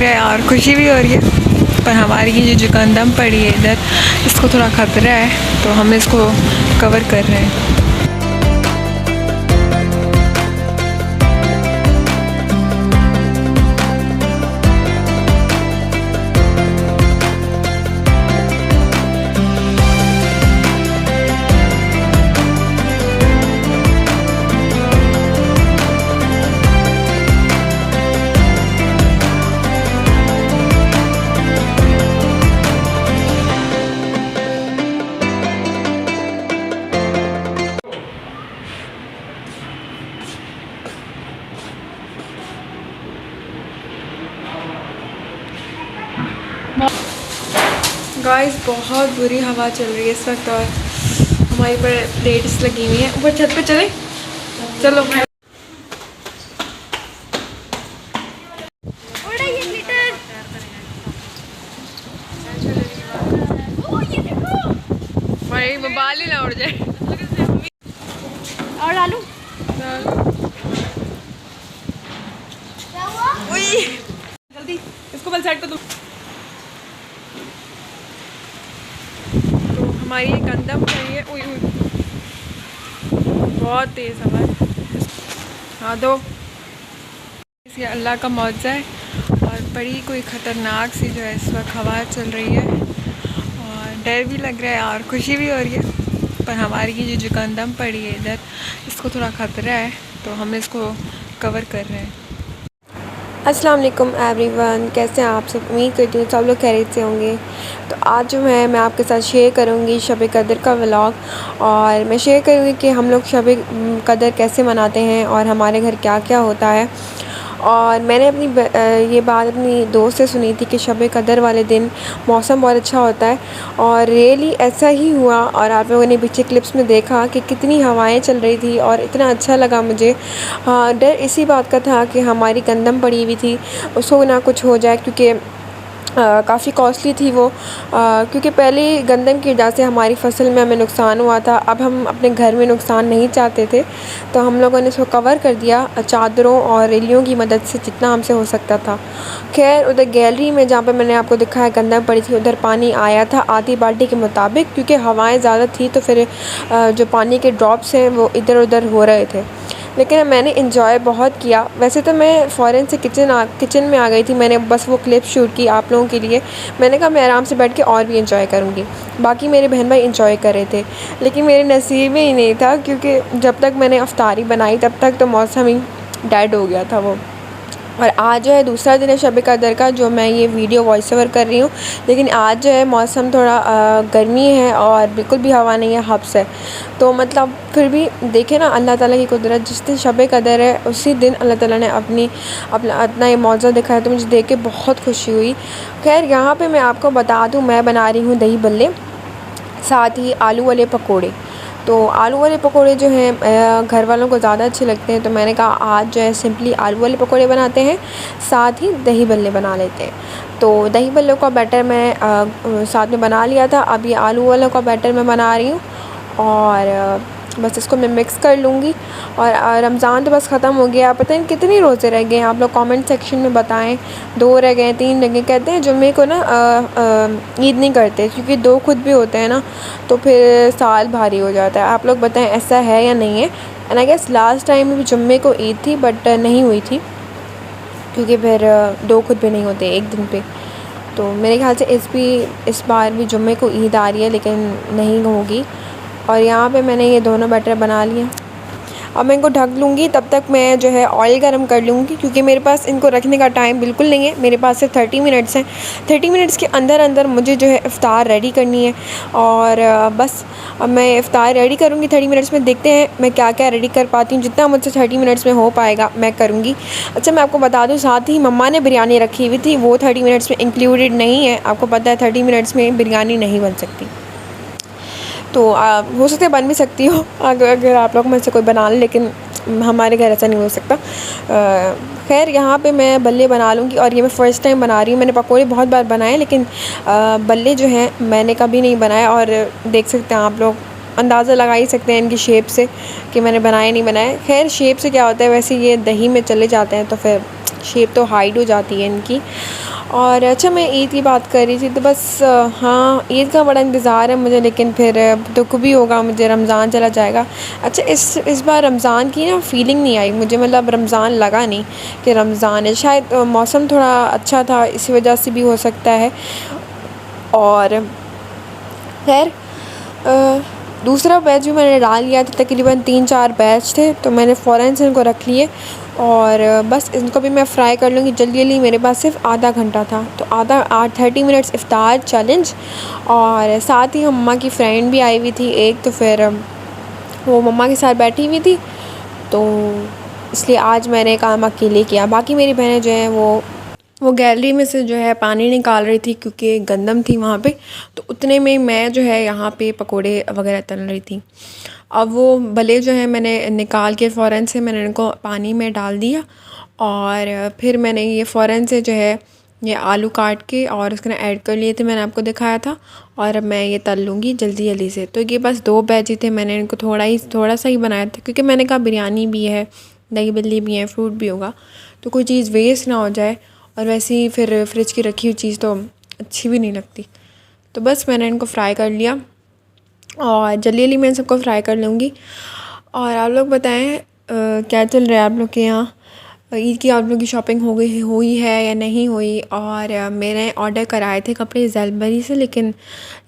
रहा है और खुशी भी हो रही है, पर हमारी ये जो गंदम पड़ी है इधर, इसको थोड़ा ख़तरा है, तो हम इसको कवर कर रहे हैं। गाइस बहुत बुरी हवा चल रही है इस वक्त और हमारी पर प्लेट्स लगी हुई हैं। ऊपर छत पे चले, चलो भाई। भाई बाल ही ना उड़ जाए। और डालूं? जल्दी इसको बल साइड पे तुम। तो हमारी ये गंदम पड़ी है, उई बहुत तेज़ हवा है। हाँ दो, ये अल्लाह का मौजज़ा है और बड़ी कोई ख़तरनाक सी जो है इस वक्त हवा चल रही है और डर भी लग रहा है और खुशी भी हो रही है, पर हमारी ये जो गंदम पड़ी है इधर, इसको थोड़ा ख़तरा है, तो हम इसको कवर कर रहे हैं। अस्सलाम वालेकुम एवरीवन, कैसे हैं आप सब? उम्मीद करती हूँ सब लोग खैरियत से होंगे। तो आज जो है मैं आपके साथ शेयर करूँगी शब कदर का व्लॉग, और मैं शेयर करूँगी कि हम लोग शब कदर कैसे मनाते हैं और हमारे घर क्या क्या होता है। और मैंने ये बात अपनी दोस्त से सुनी थी कि शब कदर वाले दिन मौसम बहुत अच्छा होता है, और रियली ऐसा ही हुआ। और आप लोगों ने पीछे क्लिप्स में देखा कि कितनी हवाएं चल रही थी और इतना अच्छा लगा मुझे। हाँ, डर इसी बात का था कि हमारी गंदम पड़ी हुई थी, उसको ना कुछ हो जाए, क्योंकि काफ़ी कॉस्टली थी वो, क्योंकि पहले गंदम की वजह से हमारी फसल में हमें नुकसान हुआ था। अब हम अपने घर में नुकसान नहीं चाहते थे, तो हम लोगों ने इसको कवर कर दिया चादरों और रेलियों की मदद से, जितना हमसे हो सकता था। खैर, उधर गैलरी में जहाँ पे मैंने आपको दिखाया गंदम पड़ी थी, उधर पानी आया था आधी बाल्टी के मुताबिक, क्योंकि हवाएं ज़्यादा थी, तो फिर जो पानी के ड्रॉप्स हैं वो इधर उधर हो रहे थे। लेकिन मैंने इन्जॉय बहुत किया। वैसे तो मैं फ़ौरन से किचन में आ गई थी, मैंने बस वो क्लिप शूट की आप लोगों के लिए। मैंने कहा मैं आराम से बैठ के और भी इन्जॉय करूँगी। बाकी मेरे बहन भाई इन्जॉय कर रहे थे, लेकिन मेरे नसीब में ही नहीं था, क्योंकि जब तक मैंने अफ्तारी बनाई तब तक तो मौसम ही डेड हो गया था वो। और आज जो है दूसरा दिन है शब कदर का, जो मैं ये वीडियो वॉइस ओवर कर रही हूँ। लेकिन आज जो है मौसम थोड़ा गर्मी है और बिल्कुल भी हवा नहीं है, हब्स है। तो मतलब फिर भी देखें ना अल्लाह ताला की कुदरत, जिस दिन शब कदर है उसी दिन अल्लाह ताला ने अपना ये मौज़ा दिखाया, तो मुझे देख के बहुत खुशी हुई। खैर, यहाँ पे मैं आपको बता दूँ, मैं बना रही हूँ दही बल्ले, साथ ही आलू वाले पकोड़े। तो आलू वाले पकोड़े जो हैं घर वालों को ज़्यादा अच्छे लगते हैं, तो मैंने कहा आज जो है सिंपली आलू वाले पकोड़े बनाते हैं, साथ ही दही बल्ले बना लेते हैं। तो दही बल्लों का बैटर मैं साथ में बना लिया था। अब ये आलू वालों का बैटर मैं बना रही हूँ, और बस इसको मैं मिक्स कर लूँगी। और रमज़ान तो बस ख़त्म हो गया, पता नहीं कितने रोज़े रह गए हैं, आप लोग कमेंट सेक्शन में बताएं। 2 रह गए, 3 रह गए। कहते हैं जुम्मे को ना ईद नहीं करते, क्योंकि 2 खुद भी होते हैं ना, तो फिर साल भारी हो जाता है। आप लोग बताएं ऐसा है या नहीं है। And I guess last time भी जुम्मे को ईद थी, बट नहीं हुई थी, क्योंकि फिर 2 खुद भी नहीं होते एक दिन पे। तो मेरे ख्याल से इस बार भी जुम्मे को ईद आ रही है, लेकिन नहीं होगी। और यहाँ पे मैंने ये दोनों बैटर बना लिए। अब मैं इनको ढक लूँगी, तब तक मैं जो है ऑयल गरम कर लूँगी, क्योंकि मेरे पास इनको रखने का टाइम बिल्कुल नहीं है। मेरे पास सिर्फ 30 मिनट्स हैं। 30 मिनट्स के अंदर अंदर मुझे जो है इफ़्तार रेडी करनी है, और बस अब मैं इफ़्तार रेडी करूँगी 30 मिनट्स में। देखते हैं मैं क्या क्या रेडी कर पाती हूँ, जितना मुझसे 30 मिनट्स में हो पाएगा मैं करूँगी। अच्छा, मैं आपको बता दूँ, साथ ही मम्मा ने बिरयानी रखी हुई थी, वो 30 मिनट्स में इंक्लूडेड नहीं है। आपको पता है 30 मिनट्स में बिरयानी नहीं बन सकती, तो हो सकता है बन भी सकती हो अगर आप लोग में से कोई बना ले, लेकिन हमारे घर ऐसा नहीं हो सकता। खैर, यहाँ पे मैं बल्ले बना लूँगी, और ये मैं फ़र्स्ट टाइम बना रही हूँ। मैंने पकौड़े बहुत बार बनाए, लेकिन बल्ले जो हैं मैंने कभी नहीं बनाए। और देख सकते हैं आप लोग, अंदाज़ा लगा ही सकते हैं इनकी शेप से कि मैंने बनाए नहीं बनाए। खैर, शेप से क्या होता है, वैसे ये दही में चले जाते हैं, तो फिर शेप तो हाइड हो जाती है इनकी। और अच्छा, मैं ईद की बात कर रही थी तो बस हाँ, ईद का बड़ा इंतज़ार है मुझे, लेकिन फिर दुख भी होगा मुझे, रमज़ान चला जाएगा। अच्छा, इस बार रमज़ान की ना फीलिंग नहीं आई मुझे, मतलब रमज़ान लगा नहीं कि रमज़ान है। शायद मौसम थोड़ा अच्छा था, इसी वजह से भी हो सकता है। और खैर दूसरा बैच भी मैंने डाल लिया था, तकरीबन 3-4 बैच थे, तो मैंने फ़ौरन से इनको रख लिए और बस इनको भी मैं फ्राई कर लूँगी जल्दी जल्दी। मेरे पास सिर्फ आधा घंटा था, तो आधा 30 मिनट्स इफ्तार चैलेंज। और साथ ही मम्मा की फ्रेंड भी आई हुई थी एक, तो फिर वो मम्मा के साथ बैठी हुई थी, तो इसलिए आज मैंने काम अकेले किया। बाकी मेरी बहनें जो हैं वो गैलरी में से जो है पानी निकाल रही थी क्योंकि गंदम थी वहाँ पे, तो उतने में मैं जो है यहाँ पे पकोड़े वगैरह तल रही थी। अब वो भले जो है मैंने निकाल के फ़ौरन से मैंने इनको पानी में डाल दिया और फिर मैंने ये फ़ौरन से जो है ये आलू काट के और उसके ना ऐड कर लिए थे, मैंने आपको दिखाया था। और अब मैं ये तल लूँगी जल्दी जल्दी से। तो ये बस 2 बैच ही थे, मैंने इनको थोड़ा सा ही बनाया था क्योंकि मैंने कहा बिरयानी भी है, दही बल्ली भी है, फ्रूट भी होगा, तो कोई चीज़ वेस्ट ना हो जाए। और वैसे ही फिर फ्रिज की रखी हुई चीज़ तो अच्छी भी नहीं लगती। तो बस मैंने इनको फ्राई कर लिया और जल्दी जल्दी मैं सबको फ्राई कर लूँगी। और आप लोग बताएं क्या चल रहा है आप लोग के यहाँ? ईद की आप लोग की शॉपिंग हुई है या नहीं हुई? और मैंने ऑर्डर कराए थे कपड़े ज़ेलबरी से, लेकिन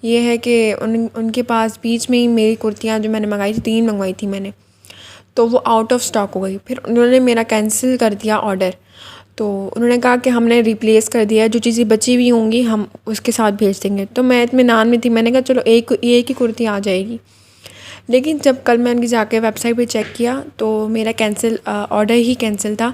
ये है कि उनके पास बीच में ही मेरी कुर्तियाँ जो मैंने मंगाई थी, 3 मंगवाई थी मैंने, तो वो आउट ऑफ स्टॉक हो गई। फिर उन्होंने मेरा कैंसिल कर दिया ऑर्डर। तो उन्होंने कहा कि हमने रिप्लेस कर दिया, जो चीज़ें बची हुई होंगी हम उसके साथ भेज देंगे। तो मैं इत्मीनान में थी, मैंने कहा चलो एक ही कुर्ती आ जाएगी। लेकिन जब कल मैंने जाके वेबसाइट पे चेक किया तो मेरा ऑर्डर ही कैंसिल था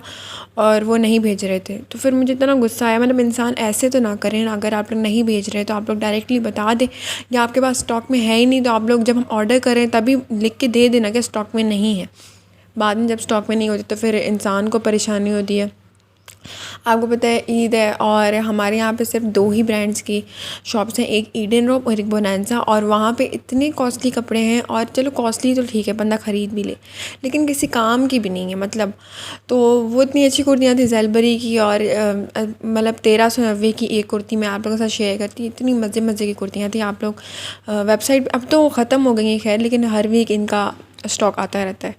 और वो नहीं भेज रहे थे। तो फिर मुझे इतना गुस्सा आया, मतलब इंसान ऐसे तो ना करें ना, अगर आप लोग नहीं भेज रहे तो आप लोग डायरेक्टली बता दें, या आपके पास स्टॉक में है ही नहीं तो आप लोग जब हम ऑर्डर करें तभी लिख के दे देना कि स्टॉक में नहीं है। बाद में जब स्टॉक में नहीं होती तो फिर इंसान को परेशानी होती है। आपको पता है ईद है और हमारे यहाँ पे सिर्फ 2 ही ब्रांड्स की शॉप्स हैं, एक ईडन रोप और एक बोनांसा, और वहाँ पे इतने कॉस्टली कपड़े हैं। और चलो कॉस्टली तो ठीक है, बंदा ख़रीद भी ले, लेकिन किसी काम की भी नहीं है मतलब। तो वो इतनी अच्छी कुर्तियाँ थी ज़ेलबरी की, और मतलब 1390 की एक कुर्ती मैं आप लोगों के साथ शेयर करती, इतनी मज़े मज़े की कुर्तियाँ थी। आप लोग वेबसाइट अब तो ख़त्म हो गई हैं खैर, लेकिन हर वीक इनका स्टॉक आता रहता है।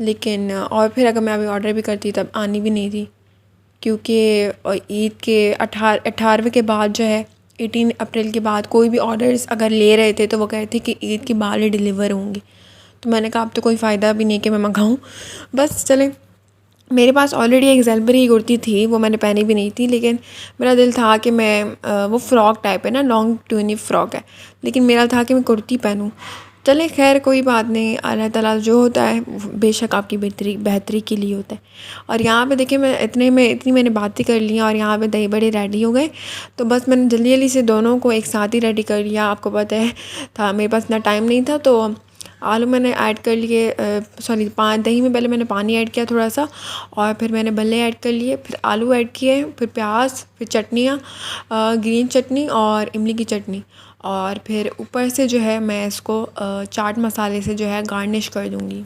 लेकिन और फिर अगर मैं अभी ऑर्डर भी करती तब आनी भी नहीं थी, क्योंकि ईद के 18वें के बाद जो है 18 अप्रैल के बाद कोई भी ऑर्डर्स अगर ले रहे थे तो वो कह रहे थे कि ईद के बाद ही डिलीवर होंगे। तो मैंने कहा अब तो कोई फ़ायदा भी नहीं कि मैं मंगाऊँ, बस चलें। मेरे पास ऑलरेडी एक ज़ेलबरी की कुर्ती थी, वो मैंने पहनी भी नहीं थी, लेकिन मेरा दिल था कि मैं वो फ़्रॉक टाइप है ना, लॉन्ग ट्यूनी फ़्रॉक है, लेकिन मेरा था कि मैं कुर्ती पहनूँ। चले खैर कोई बात नहीं, अल्लाह ताला जो होता है बेशक आपकी बेहतरी के लिए होता है। और यहाँ पे देखिए मैं इतनी मैंने बातें कर ली और यहाँ पे दही बड़े रेडी हो गए। तो बस मैंने जल्दी जल्दी से दोनों को एक साथ ही रेडी कर लिया। आपको पता है था मेरे पास इतना टाइम नहीं था, तो आलू मैंने ऐड कर लिए, सॉरी दही में पहले मैंने पानी ऐड किया थोड़ा सा, और फिर मैंने भल्ले ऐड कर लिए, फिर आलू ऐड किए, फिर प्याज, फिर चटनियाँ, ग्रीन चटनी और इमली की चटनी, और फिर ऊपर से जो है मैं इसको चाट मसाले से जो है गार्निश कर दूँगी।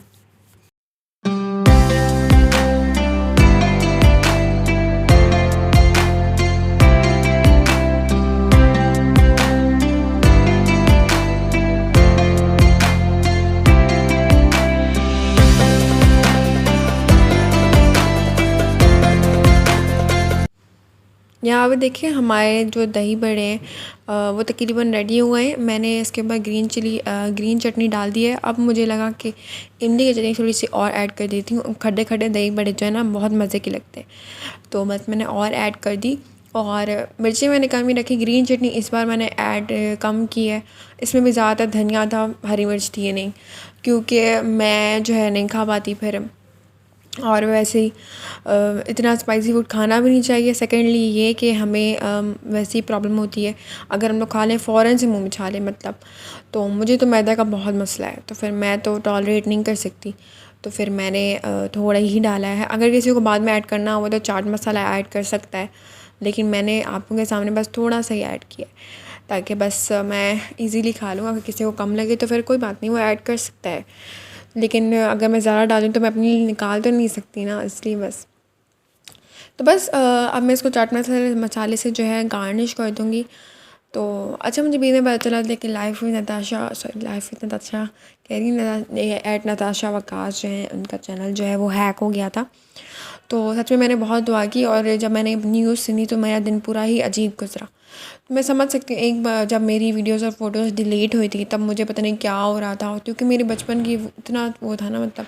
यहाँ पे देखिए हमारे जो दही बड़े हैं वो तकरीबन रेडी हो गए हैं। मैंने इसके ऊपर ग्रीन चटनी डाल दी है। अब मुझे लगा कि इमली की चटनी थोड़ी सी और ऐड कर देती हूँ, खड्डे खड्डे दही बड़े जो है ना बहुत मज़े के लगते हैं, तो बस मैंने और ऐड कर दी। और मिर्ची मैंने कम ही रखी, ग्रीन चटनी इस बार मैंने ऐड कम की है, इसमें भी ज़्यादातर धनिया था, हरी मिर्च थी नहीं, क्योंकि मैं जो है नहीं खा पाती फिर, और वैसे ही इतना स्पाइसी फूड खाना भी नहीं चाहिए। सेकेंडली ये कि हमें वैसे ही प्रॉब्लम होती है अगर हम लोग खा लें फ़ौरन से मुंह में छा लें मतलब। तो मुझे तो मैदा का बहुत मसला है, तो फिर मैं तो टॉलरेट नहीं कर सकती, तो फिर मैंने थोड़ा ही डाला है। अगर किसी को बाद में ऐड करना हो तो चाट मसाला ऐड कर सकता है, लेकिन मैंने आप लोगों के सामने बस थोड़ा सा ही ऐड किया है ताकि बस मैं इजीली खा लूँ। अगर किसी को कम लगे तो फिर कोई बात नहीं, वो ऐड कर सकता है, लेकिन अगर मैं ज़्यादा डालूँ तो मैं अपने लिए निकाल तो नहीं सकती ना, इसलिए बस। तो बस अब मैं इसको चाट मसाले से जो है गार्निश कर दूँगी। तो अच्छा मुझे बीच में पता चला लेकिन लाइफ विद नताशा कह रही एट नताशा वकास जो है उनका चैनल जो है वो हैक हो गया था। तो सच में मैंने बहुत दुआ की और जब मैंने न्यूज़ सुनी तो मेरा दिन पूरा ही अजीब गुजरा। मैं समझ सकती हूँ एक बार जब मेरी वीडियोज़ और फ़ोटोज़ डिलीट हुई थी तब मुझे पता नहीं क्या हो रहा था, क्योंकि मेरे बचपन की इतना वो था ना, मतलब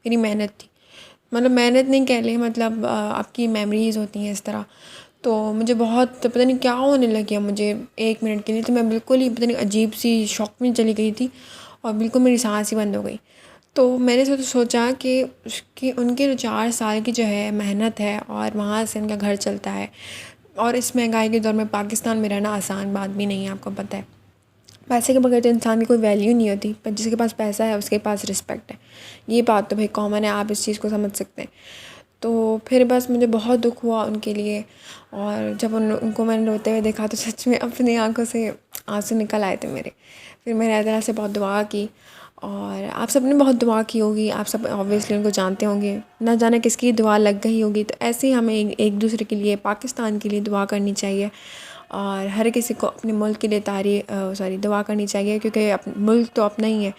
मेरी मेहनत थी, मतलब मेहनत नहीं कह लें, मतलब आपकी मेमोरीज़ होती हैं इस तरह। तो मुझे बहुत पता नहीं क्या होने लग गया मुझे 1 मिनट के लिए, तो मैं बिल्कुल ही पता नहीं अजीब सी शॉक में चली गई थी और बिल्कुल मेरी सांस ही बंद हो गई। तो मैंने सोचा कि उनके जो 4 साल की जो है मेहनत है और वहाँ से उनका घर चलता है, और इस महंगाई के दौर में पाकिस्तान में रहना आसान बात भी नहीं है, आपको पता है। पैसे के बगैर तो इंसान की कोई वैल्यू नहीं होती, पर जिसके पास पैसा है उसके पास रिस्पेक्ट है। ये बात तो भाई कॉमन है, आप इस चीज़ को समझ सकते हैं। तो फिर बस मुझे बहुत दुख हुआ उनके लिए, और जब उनको मैंने रोते हुए देखा तो सच में अपनी आंखों से आंसू निकल आए थे मेरे। फिर मैंने अल्लाह से बहुत दुआ की, और आप सब ने बहुत दुआ की होगी, आप सब ऑब्वियसली उनको जानते होंगे, ना जाने किसकी दुआ लग गई होगी। तो ऐसे ही हमें एक दूसरे के लिए, पाकिस्तान के लिए दुआ करनी चाहिए, और हर किसी को अपने मुल्क के लिए दुआ करनी चाहिए, क्योंकि मुल्क तो अपना ही है।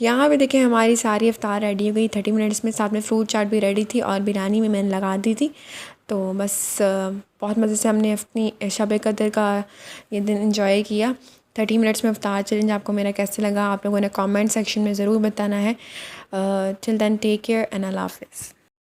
यहाँ पे देखें हमारी सारी इफ्तार रेडी हो गई 30 मिनट्स में, साथ में फ्रूट चाट भी रेडी थी और बिरयानी में मैंने लगा दी थी। तो बस बहुत मज़े से हमने अपनी शब कदर का ये दिन एंजॉय किया। 30 मिनट्स में इफ्तार चैलेंज आपको मेरा कैसे लगा, आप लोगों ने कमेंट सेक्शन में ज़रूर बताना है। Till then take care and अल्लाह हाफ़िज़।